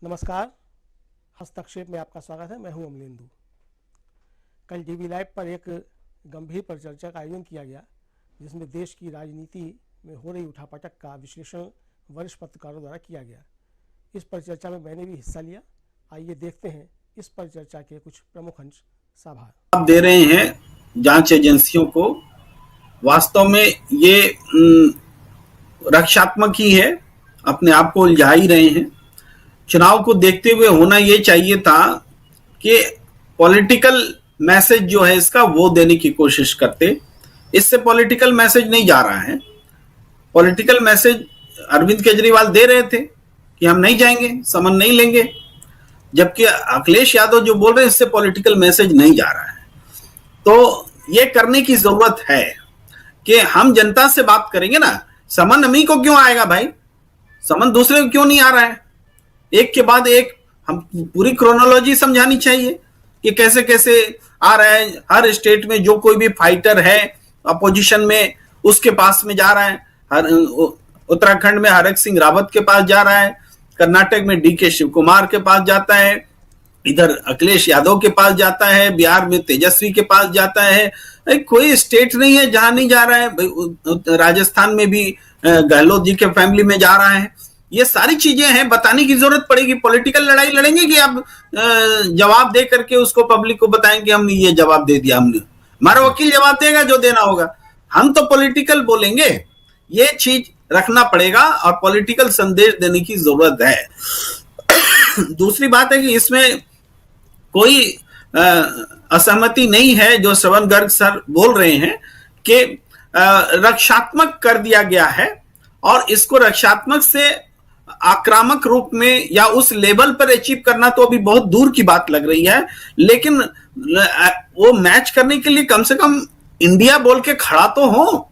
नमस्कार। हस्तक्षेप में आपका स्वागत है। मैं हूं अमलेंदु। कल टीवी लाइव पर एक गंभीर परिचर्चा का आयोजन किया गया, जिसमें देश की राजनीति में हो रही उठापटक का विश्लेषण वरिष्ठ पत्रकारों द्वारा किया गया। इस परिचर्चा में मैंने भी हिस्सा लिया। आइए देखते हैं इस परिचर्चा के कुछ प्रमुख अंश। साभार आप दे रहे हैं जांच एजेंसियों को, वास्तव में ये रक्षात्मक ही है, अपने आप को उलझा ही रहे हैं। चुनाव को देखते हुए होना ये चाहिए था कि पॉलिटिकल मैसेज जो है इसका वो देने की कोशिश करते। इससे पॉलिटिकल मैसेज नहीं जा रहा है। पॉलिटिकल मैसेज अरविंद केजरीवाल दे रहे थे कि हम नहीं जाएंगे, समन नहीं लेंगे, जबकि अखिलेश यादव जो बोल रहे हैं इससे पॉलिटिकल मैसेज नहीं जा रहा है। तो ये करने की जरूरत है कि हम जनता से बात करेंगे ना। समन हमी को क्यों आएगा भाई? समन दूसरे को क्यों नहीं आ रहा है? एक के बाद एक हम पूरी क्रोनोलॉजी समझानी चाहिए कि कैसे कैसे आ रहा है। हर स्टेट में जो कोई भी फाइटर है अपोजिशन में उसके पास में जा रहा है। हर उत्तराखंड में हरक सिंह रावत के पास जा रहा है, कर्नाटक में डीके शिव कुमार के पास जाता है, इधर अखिलेश यादव के पास जाता है, बिहार में तेजस्वी के पास जाता है। कोई स्टेट नहीं है जहां नहीं जा रहा है। राजस्थान में भी गहलोत जी के फैमिली में जा रहा है। ये सारी चीजें हैं, बताने की जरूरत पड़ेगी। पॉलिटिकल लड़ाई लड़ेंगे कि आप जवाब दे करके उसको पब्लिक को बताएंगे हम ये जवाब दे दिया हमने। हमारा वकील जवाब देगा जो देना होगा। हम तो पॉलिटिकल बोलेंगे, ये चीज रखना पड़ेगा और पॉलिटिकल संदेश देने की जरूरत है। दूसरी बात है कि इसमें कोई असहमति नहीं है जो श्रवण गर्ग सर बोल रहे हैं कि रक्षात्मक कर दिया गया है, और इसको रक्षात्मक से आक्रामक रूप में या उस लेवल पर अचीव करना तो अभी बहुत दूर की बात लग रही है। लेकिन वो मैच करने के लिए कम से कम इंडिया बोल के खड़ा तो हो।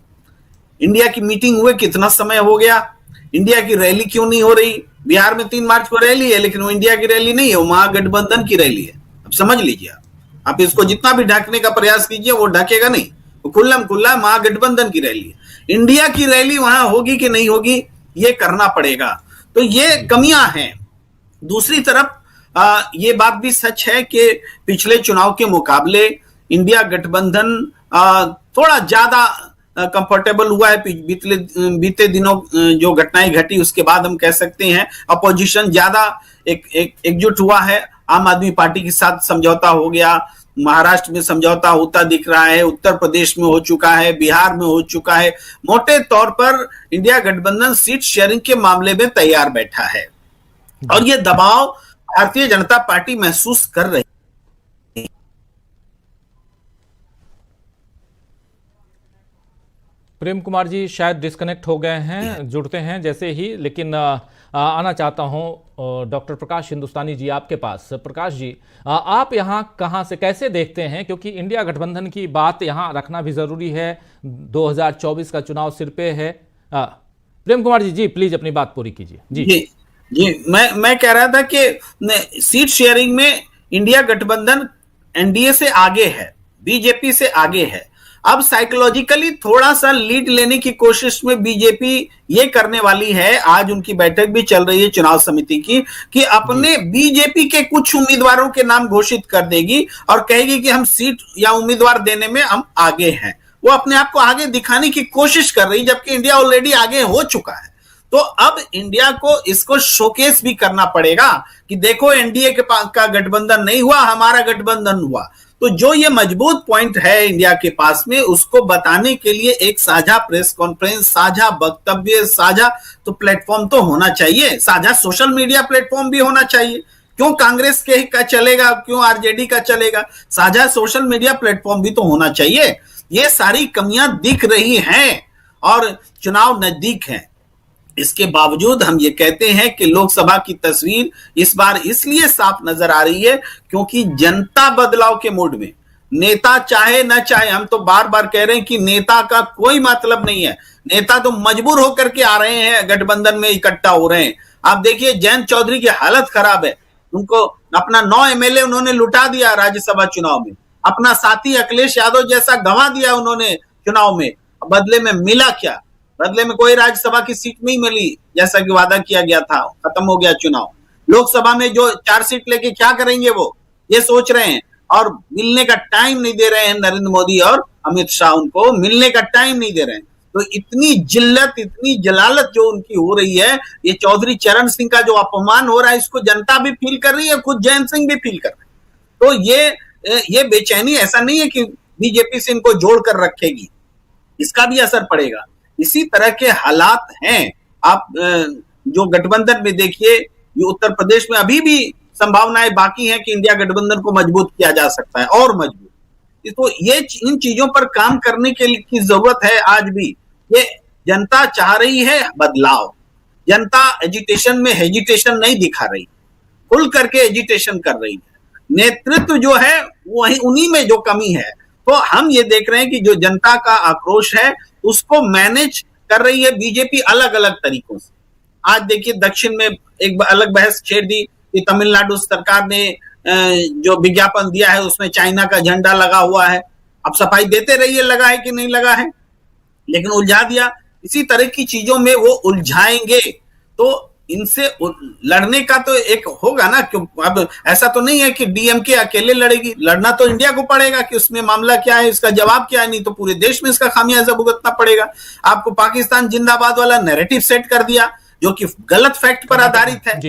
इंडिया की मीटिंग हुए कितना समय हो गया? इंडिया की रैली क्यों नहीं हो रही? बिहार में 3 मार्च को रैली है, लेकिन वो इंडिया की रैली नहीं है, वो महागठबंधन की रैली है। अब समझ लीजिए, आप इसको जितना भी ढकने का प्रयास कीजिए वो ढकेगा नहीं। वो खुल्लम खुल्ला महागठबंधन की रैली है। इंडिया की रैली वहां होगी कि नहीं होगी, ये करना पड़ेगा। तो ये कमियां हैं। दूसरी तरफ ये बात भी सच है कि पिछले चुनाव के मुकाबले इंडिया गठबंधन थोड़ा ज्यादा कंफर्टेबल हुआ है। बीते दिनों जो घटनाएं घटी उसके बाद हम कह सकते हैं अपोजिशन ज्यादा एकजुट हुआ है। आम आदमी पार्टी के साथ समझौता हो गया, महाराष्ट्र में समझौता होता दिख रहा है, उत्तर प्रदेश में हो चुका है, बिहार में हो चुका है। मोटे तौर पर इंडिया गठबंधन सीट शेयरिंग के मामले में तैयार बैठा है, और ये दबाव भारतीय जनता पार्टी महसूस कर रही है। प्रेम कुमार जी शायद डिस्कनेक्ट हो गए हैं, जुड़ते हैं जैसे ही, लेकिन आना चाहता हूं डॉक्टर प्रकाश हिंदुस्तानी जी आपके पास। प्रकाश जी, आप यहां कहां से कैसे देखते हैं, क्योंकि इंडिया गठबंधन की बात यहां रखना भी जरूरी है। 2024 का चुनाव सिर पे है। प्रेम कुमार जी प्लीज अपनी बात पूरी कीजिए। जी मैं कह रहा था कि सीट शेयरिंग में इंडिया गठबंधन एनडीए से आगे है, बीजेपी से आगे है। अब साइकोलॉजिकली थोड़ा सा लीड लेने की कोशिश में बीजेपी ये करने वाली है। आज उनकी बैठक भी चल रही है चुनाव समिति की, कि अपने बीजेपी के कुछ उम्मीदवारों के नाम घोषित कर देगी और कहेगी कि हम सीट या उम्मीदवार देने में हम आगे हैं। वो अपने आप को आगे दिखाने की कोशिश कर रही, जबकि इंडिया ऑलरेडी आगे हो चुका है। तो अब इंडिया को इसको शोकेस भी करना पड़ेगा कि देखो एनडीए के पास का गठबंधन नहीं हुआ, हमारा गठबंधन हुआ। तो जो ये मजबूत पॉइंट है इंडिया के पास में, उसको बताने के लिए एक साझा प्रेस कॉन्फ्रेंस, साझा वक्तव्य, साझा तो प्लेटफॉर्म तो होना चाहिए। साझा सोशल मीडिया प्लेटफॉर्म भी होना चाहिए। क्यों कांग्रेस के का चलेगा, क्यों आरजेडी का चलेगा? साझा सोशल मीडिया प्लेटफॉर्म भी तो होना चाहिए। ये सारी कमियां दिख रही हैं और चुनाव नजदीक है। इसके बावजूद हम ये कहते हैं कि लोकसभा की तस्वीर इस बार इसलिए साफ नजर आ रही है क्योंकि जनता बदलाव के मूड में। नेता चाहे न चाहे, हम तो बार बार कह रहे हैं कि नेता का कोई मतलब नहीं है। नेता तो मजबूर होकर के आ रहे हैं, गठबंधन में इकट्ठा हो रहे हैं। आप देखिए जयंत चौधरी की हालत खराब है। उनको अपना 9 एमएलए उन्होंने लुटा दिया राज्यसभा चुनाव में। अपना साथी अखिलेश यादव जैसा गंवा दिया उन्होंने चुनाव में। बदले में मिला क्या? बदले में कोई राज्यसभा की सीट नहीं मिली, जैसा कि वादा किया गया था। खत्म हो गया चुनाव। लोकसभा में जो 4 सीट लेके क्या करेंगे वो, ये सोच रहे हैं। और मिलने का टाइम नहीं दे रहे हैं नरेंद्र मोदी और अमित शाह, उनको मिलने का टाइम नहीं दे रहे हैं। तो इतनी जिल्लत, इतनी जलालत जो उनकी हो रही है, ये चौधरी चरण सिंह का जो अपमान हो रहा है, इसको जनता भी फील कर रही है, खुद जयंत सिंह भी फील कर रहे हैं। तो ये बेचैनी ऐसा नहीं है कि बीजेपी से इनको जोड़ कर रखेगी, इसका भी असर पड़ेगा। इसी तरह के हालात हैं। आप जो गठबंधन में देखिए, ये उत्तर प्रदेश में अभी भी संभावनाएं बाकी हैं कि इंडिया गठबंधन को मजबूत किया जा सकता है और मजबूत। तो ये इन चीजों पर काम करने की जरूरत है आज भी। ये जनता चाह रही है बदलाव, जनता एजिटेशन में हेजिटेशन नहीं दिखा रही, खुल करके एजिटेशन कर रही है। नेतृत्व जो है वही उन्हीं में जो कमी है। तो हम ये देख रहे हैं कि जो जनता का आक्रोश है उसको मैनेज कर रही है बीजेपी अलग अलग तरीकों से। आज देखिए दक्षिण में एक अलग बहस छेड़ दी कि तमिलनाडु सरकार ने जो विज्ञापन दिया है उसमें चाइना का झंडा लगा हुआ है। अब सफाई देते रहिए लगा है कि नहीं लगा है, लेकिन उलझा दिया। इसी तरह की चीजों में वो उलझाएंगे, तो इनसे लड़ने का तो एक होगा ना। क्यों अब ऐसा तो नहीं है कि डीएमके अकेले लड़ेगी, लड़ना तो इंडिया को पड़ेगा कि उसमें मामला क्या है, इसका जवाब क्या है, नहीं तो पूरे देश में इसका खामियाजा भुगतना पड़ेगा। आपको पाकिस्तान जिंदाबाद वाला नैरेटिव सेट कर दिया जो कि गलत फैक्ट पर आधारित है।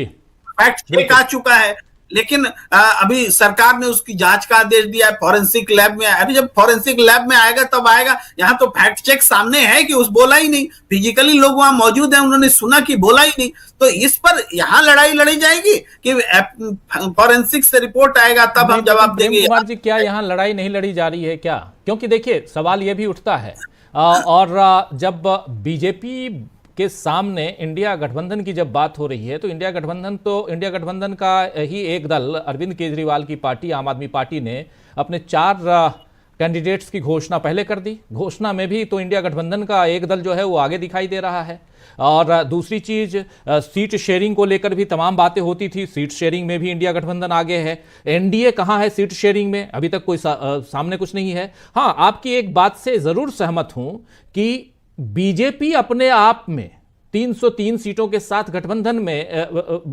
फैक्ट चेक आ चुका है, लेकिन अभी सरकार ने उसकी जांच का आदेश दिया है, फॉरेंसिक लैब में। अभी जब फॉरेंसिक लैब में आएगा तब आएगा। यहाँ तो फैक्ट चेक सामने है कि उस बोला ही नहीं, फिजिकली लोग वहां मौजूद हैं, उन्होंने सुना कि बोला ही नहीं। तो इस पर यहाँ लड़ाई लड़ी जाएगी कि फॉरेंसिक से रिपोर्ट आएगा तब हम जवाब देंगे। कुमार जी, क्या यहाँ लड़ाई नहीं लड़ी जा रही है क्या? क्योंकि देखिए सवाल यह भी उठता है और जब बीजेपी के सामने इंडिया गठबंधन की जब बात हो रही है तो इंडिया गठबंधन का ही एक दल, अरविंद केजरीवाल की पार्टी आम आदमी पार्टी ने अपने 4 कैंडिडेट्स की घोषणा पहले कर दी। घोषणा में भी तो इंडिया गठबंधन का एक दल जो है वो आगे दिखाई दे रहा है। और दूसरी चीज, सीट शेयरिंग को लेकर भी तमाम बातें होती थी, सीट शेयरिंग में भी इंडिया गठबंधन आगे है। एनडीए कहां है सीट शेयरिंग में? अभी तक कोई सामने कुछ नहीं है। हाँ, आपकी एक बात से जरूर सहमत हूं कि बीजेपी अपने आप में 303 सीटों के साथ गठबंधन में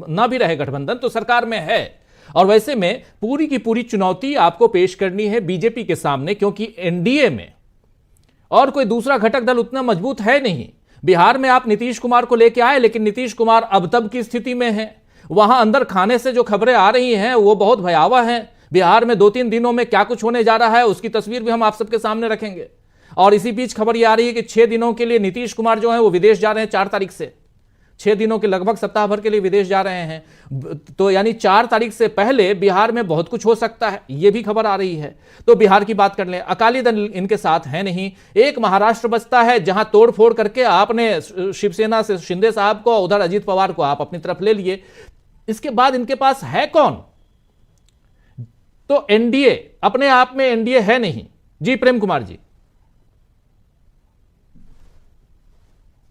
ना भी रहे गठबंधन तो सरकार में है। और वैसे में पूरी की पूरी चुनौती आपको पेश करनी है बीजेपी के सामने, क्योंकि एनडीए में और कोई दूसरा घटक दल उतना मजबूत है नहीं। बिहार में आप नीतीश कुमार को लेके आए, लेकिन नीतीश कुमार अब तब की स्थिति में है। वहां अंदर खाने से जो खबरें आ रही हैं वो बहुत भयावह हैं। बिहार में 2-3 दिनों में क्या कुछ होने जा रहा है उसकी तस्वीर भी हम आप सबके सामने रखेंगे। और इसी बीच खबर ये आ रही है कि 6 दिनों के लिए नीतीश कुमार जो है वो विदेश जा रहे हैं। 4 तारीख से 6 दिनों के लगभग सप्ताह भर के लिए विदेश जा रहे हैं। तो यानी 4 तारीख से पहले बिहार में बहुत कुछ हो सकता है, ये भी खबर आ रही है। तो बिहार की बात कर लें, अकाली दल इनके साथ है नहीं। एक महाराष्ट्र बचता है जहां तोड़फोड़ करके आपने शिवसेना से शिंदे साहब को, उधर अजीत पवार को आप अपनी तरफ ले लिए। इसके बाद इनके पास है कौन? तो एनडीए अपने आप में एनडीए है नहीं। जी प्रेम कुमार जी।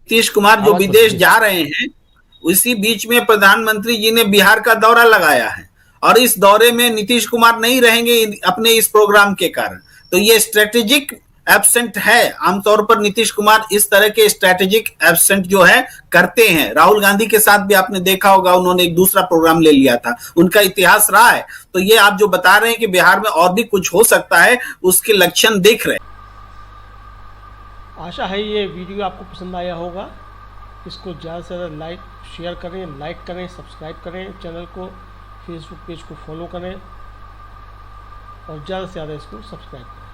नीतीश कुमार जो विदेश जा रहे हैं, उसी बीच में प्रधानमंत्री जी ने बिहार का दौरा लगाया है और इस दौरे में नीतीश कुमार नहीं रहेंगे अपने इस प्रोग्राम के कारण। तो ये स्ट्रेटेजिक एब्सेंट है। आमतौर पर नीतीश कुमार इस तरह के स्ट्रेटेजिक एब्सेंट जो है करते हैं। राहुल गांधी के साथ भी आपने देखा होगा, उन्होंने एक दूसरा प्रोग्राम ले लिया था, उनका इतिहास रहा है। तो ये आप जो बता रहे हैं कि बिहार में और भी कुछ हो सकता है, उसके लक्षण दिख रहे हैं। आशा है ये वीडियो आपको पसंद आया होगा। इसको ज़्यादा से ज़्यादा शेयर करें, लाइक करें, सब्सक्राइब करें चैनल को, फेसबुक पेज को फॉलो करें और ज़्यादा से ज़्यादा इसको सब्सक्राइब करें।